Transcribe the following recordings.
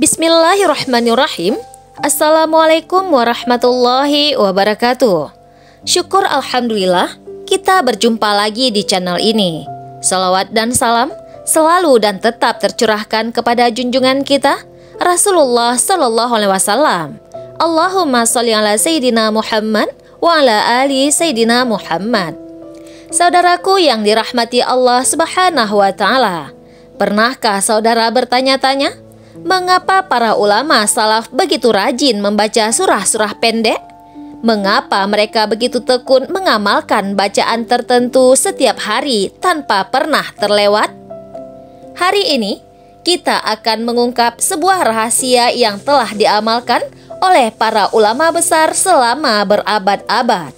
Bismillahirrahmanirrahim. Assalamualaikum warahmatullahi wabarakatuh. Syukur alhamdulillah kita berjumpa lagi di channel ini. Salawat dan salam selalu dan tetap tercurahkan kepada junjungan kita Rasulullah Sallallahu Alaihi Wasallam. Allahumma sholli ala Sayyidina Muhammad wa ala ali Sayyidina Muhammad. Saudaraku yang dirahmati Allah Subhanahu wa Ta'ala, pernahkah saudara bertanya-tanya, mengapa para ulama salaf begitu rajin membaca surah-surah pendek? Mengapa mereka begitu tekun mengamalkan bacaan tertentu setiap hari tanpa pernah terlewat? Hari ini kita akan mengungkap sebuah rahasia yang telah diamalkan oleh para ulama besar selama berabad-abad.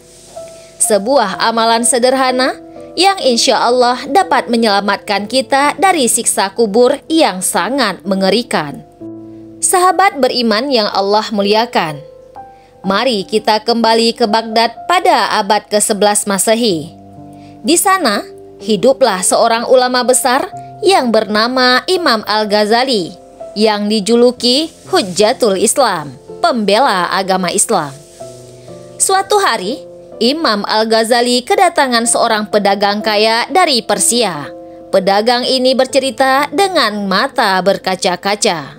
Sebuah amalan sederhana yang insya Allah dapat menyelamatkan kita dari siksa kubur yang sangat mengerikan. Sahabat beriman yang Allah muliakan, mari kita kembali ke Baghdad pada abad ke-11 Masehi. Di sana hiduplah seorang ulama besar yang bernama Imam Al-Ghazali, yang dijuluki Hujjatul Islam, pembela agama Islam. Suatu hari Imam Al-Ghazali kedatangan seorang pedagang kaya dari Persia. Pedagang ini bercerita dengan mata berkaca-kaca.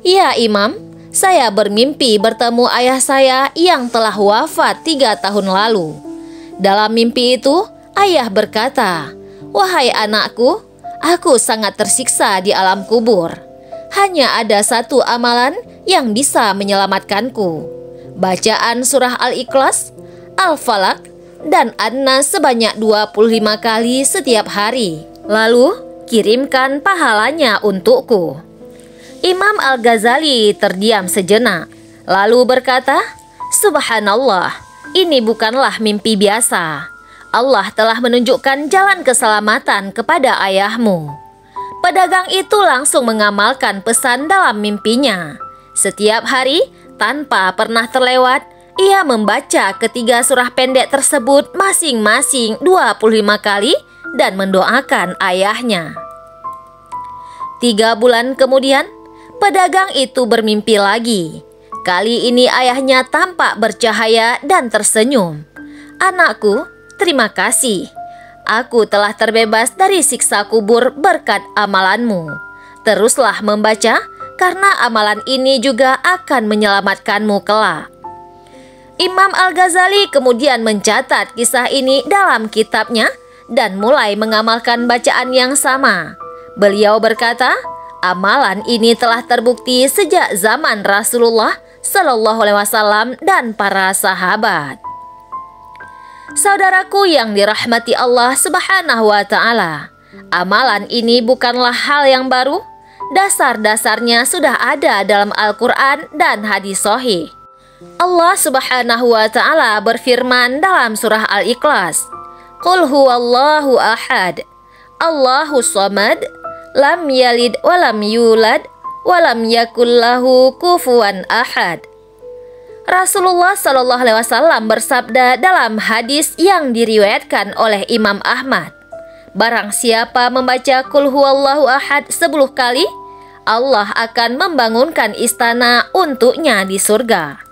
"Ya Imam, saya bermimpi bertemu ayah saya yang telah wafat 3 tahun lalu. Dalam mimpi itu, ayah berkata, 'Wahai anakku, aku sangat tersiksa di alam kubur. Hanya ada satu amalan yang bisa menyelamatkanku. Bacaan surah Al-Ikhlas, Al-Falaq, dan An-Nas sebanyak 25 kali setiap hari. Lalu kirimkan pahalanya untukku.' Imam Al-Ghazali terdiam sejenak, lalu berkata, 'Subhanallah, ini bukanlah mimpi biasa. Allah telah menunjukkan jalan keselamatan kepada ayahmu.' Pedagang itu langsung mengamalkan pesan dalam mimpinya. Setiap hari, tanpa pernah terlewat, ia membaca ketiga surah pendek tersebut masing-masing 25 kali dan mendoakan ayahnya. 3 bulan kemudian, pedagang itu bermimpi lagi. Kali ini ayahnya tampak bercahaya dan tersenyum. 'Anakku, terima kasih. Aku telah terbebas dari siksa kubur berkat amalanmu. Teruslah membaca, karena amalan ini juga akan menyelamatkanmu kelak.' Imam Al-Ghazali kemudian mencatat kisah ini dalam kitabnya dan mulai mengamalkan bacaan yang sama. Beliau berkata, amalan ini telah terbukti sejak zaman Rasulullah Sallallahu Alaihi Wasallam dan para sahabat. Saudaraku yang dirahmati Allah Subhanahu wa Ta'ala, amalan ini bukanlah hal yang baru. Dasar-dasarnya sudah ada dalam Al-Quran dan hadis sahih. Allah Subhanahu wa Ta'ala berfirman dalam surah Al-Ikhlas, "Qul huwallahu ahad, Allahu samad, lam yalid walam yulad, walam yakul lahu kufuwan ahad." Rasulullah Shallallahu Alaihi Wasallam bersabda dalam hadis yang diriwayatkan oleh Imam Ahmad, "Barang siapa membaca Qul huwallahu ahad 10 kali, Allah akan membangunkan istana untuknya di surga."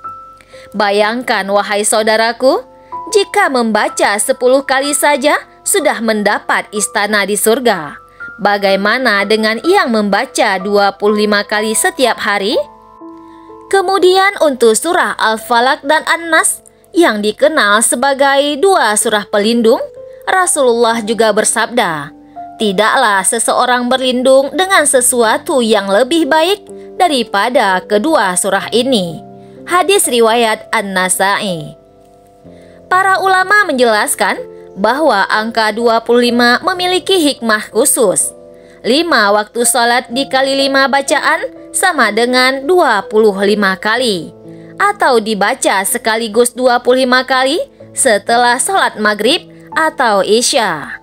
Bayangkan wahai saudaraku, jika membaca 10 kali saja sudah mendapat istana di surga, bagaimana dengan yang membaca 25 kali setiap hari? Kemudian untuk surah Al-Falaq dan An-Nas yang dikenal sebagai 2 surah pelindung, Rasulullah juga bersabda, "Tidaklah seseorang berlindung dengan sesuatu yang lebih baik daripada kedua surah ini." Hadis riwayat An-Nasa'i. Para ulama menjelaskan bahwa angka 25 memiliki hikmah khusus. 5 waktu salat dikali 5 bacaan sama dengan 25 kali, atau dibaca sekaligus 25 kali setelah salat maghrib atau isya.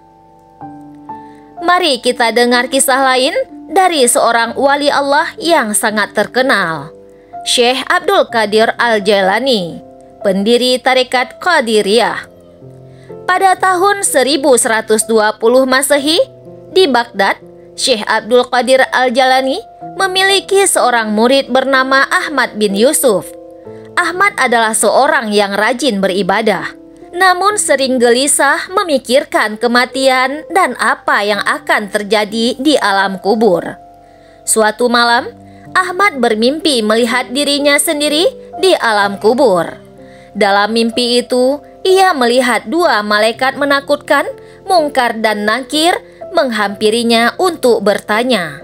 Mari kita dengar kisah lain dari seorang wali Allah yang sangat terkenal, Syekh Abdul Qadir Al-Jailani, pendiri tarekat Qadiriyah. Pada tahun 1120 Masehi, di Baghdad, Syekh Abdul Qadir Al-Jalani memiliki seorang murid bernama Ahmad bin Yusuf. Ahmad adalah seorang yang rajin beribadah, namun sering gelisah memikirkan kematian dan apa yang akan terjadi di alam kubur. Suatu malam, Ahmad bermimpi melihat dirinya sendiri di alam kubur. Dalam mimpi itu, ia melihat dua malaikat menakutkan, Mungkar dan Nakir, menghampirinya untuk bertanya.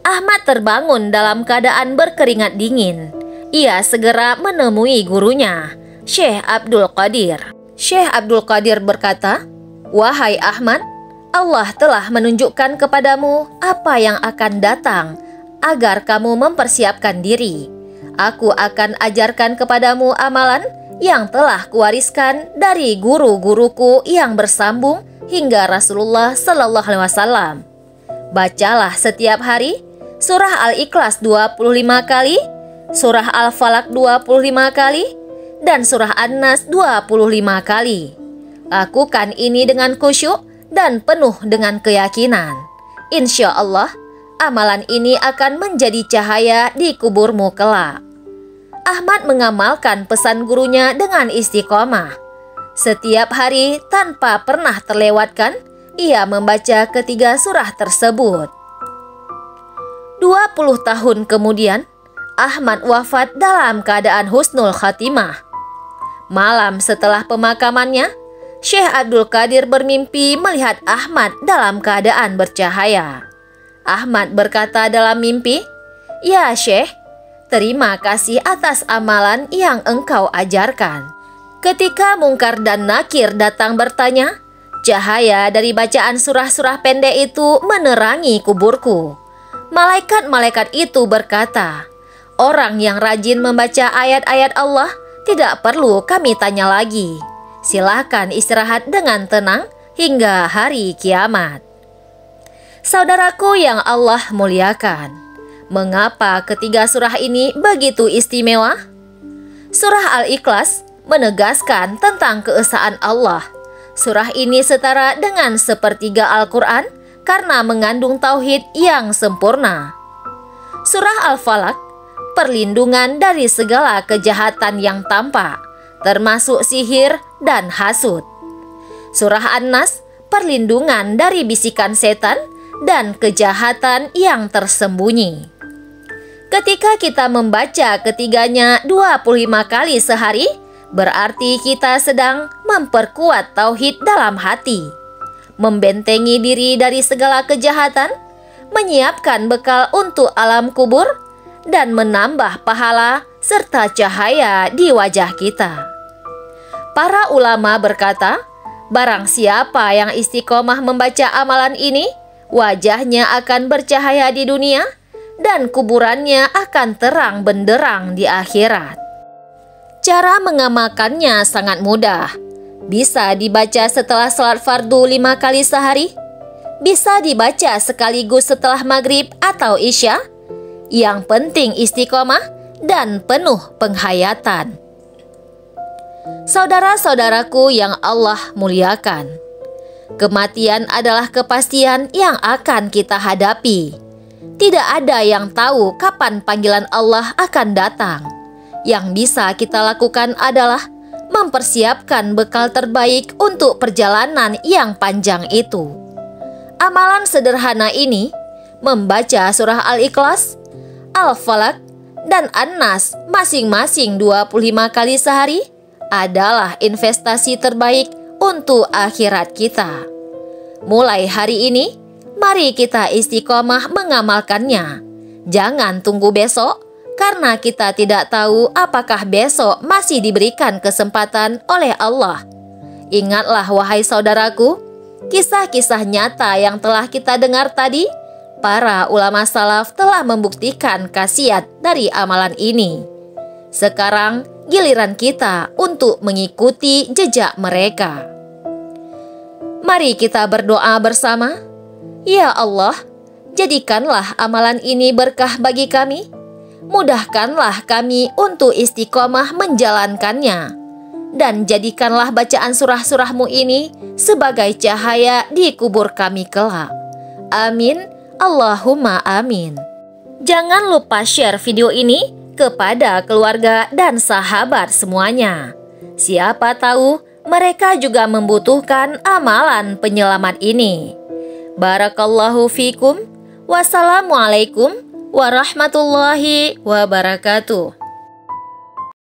Ahmad terbangun dalam keadaan berkeringat dingin. Ia segera menemui gurunya, Syekh Abdul Qadir. Syekh Abdul Qadir berkata, "Wahai Ahmad, Allah telah menunjukkan kepadamu apa yang akan datang agar kamu mempersiapkan diri. Aku akan ajarkan kepadamu amalan yang telah kuwariskan dari guru-guruku yang bersambung hingga Rasulullah Sallallahu Alaihi Wasallam. Bacalah setiap hari surah Al-Ikhlas 25 kali, surah Al-Falaq 25 kali, dan surah An-Nas 25 kali. Lakukan ini dengan khusyuk dan penuh dengan keyakinan. Insya Allah, amalan ini akan menjadi cahaya di kuburmu kelak." Ahmad mengamalkan pesan gurunya dengan istiqomah. Setiap hari tanpa pernah terlewatkan, ia membaca ketiga surah tersebut. 20 tahun kemudian, Ahmad wafat dalam keadaan husnul khatimah. Malam setelah pemakamannya, Syekh Abdul Qadir bermimpi melihat Ahmad dalam keadaan bercahaya. Ahmad berkata dalam mimpi, "Ya Syekh, terima kasih atas amalan yang engkau ajarkan." Ketika Mungkar dan Nakir datang bertanya, cahaya dari bacaan surah-surah pendek itu menerangi kuburku. Malaikat-malaikat itu berkata, "Orang yang rajin membaca ayat-ayat Allah tidak perlu kami tanya lagi. Silakan istirahat dengan tenang hingga hari kiamat." Saudaraku yang Allah muliakan, mengapa ketiga surah ini begitu istimewa? Surah Al-Ikhlas menegaskan tentang keesaan Allah. Surah ini setara dengan sepertiga Al-Quran karena mengandung tauhid yang sempurna. Surah Al-Falaq, perlindungan dari segala kejahatan yang tampak, termasuk sihir dan hasud. Surah An-Nas, perlindungan dari bisikan setan dan kejahatan yang tersembunyi. Ketika kita membaca ketiganya 25 kali sehari, berarti kita sedang memperkuat tauhid dalam hati, membentengi diri dari segala kejahatan, menyiapkan bekal untuk alam kubur, dan menambah pahala serta cahaya di wajah kita. Para ulama berkata, barang siapa yang istiqomah membaca amalan ini, wajahnya akan bercahaya di dunia dan kuburannya akan terang benderang di akhirat. Cara mengamalkannya sangat mudah. Bisa dibaca setelah salat fardu 5 kali sehari. Bisa dibaca sekaligus setelah maghrib atau isya. Yang penting istiqomah dan penuh penghayatan. Saudara-saudaraku yang Allah muliakan, kematian adalah kepastian yang akan kita hadapi. Tidak ada yang tahu kapan panggilan Allah akan datang. Yang bisa kita lakukan adalah mempersiapkan bekal terbaik untuk perjalanan yang panjang itu. Amalan sederhana ini, membaca surah Al-Ikhlas, Al-Falaq, dan An-Nas masing-masing 25 kali sehari, adalah investasi terbaik untuk akhirat kita. Mulai hari ini, mari kita istiqomah mengamalkannya. Jangan tunggu besok, karena kita tidak tahu apakah besok masih diberikan kesempatan oleh Allah. Ingatlah wahai saudaraku, kisah-kisah nyata yang telah kita dengar tadi. Para ulama salaf telah membuktikan khasiat dari amalan ini. Sekarang giliran kita untuk mengikuti jejak mereka. Mari kita berdoa bersama. Ya Allah, jadikanlah amalan ini berkah bagi kami. Mudahkanlah kami untuk istiqomah menjalankannya. Dan jadikanlah bacaan surah-surahmu ini sebagai cahaya di kubur kami kelak. Amin. Allahumma amin. Jangan lupa share video ini kepada keluarga dan sahabat semuanya. Siapa tahu mereka juga membutuhkan amalan penyelamat ini. Barakallahu fikum. Wassalamualaikum warahmatullahi wabarakatuh.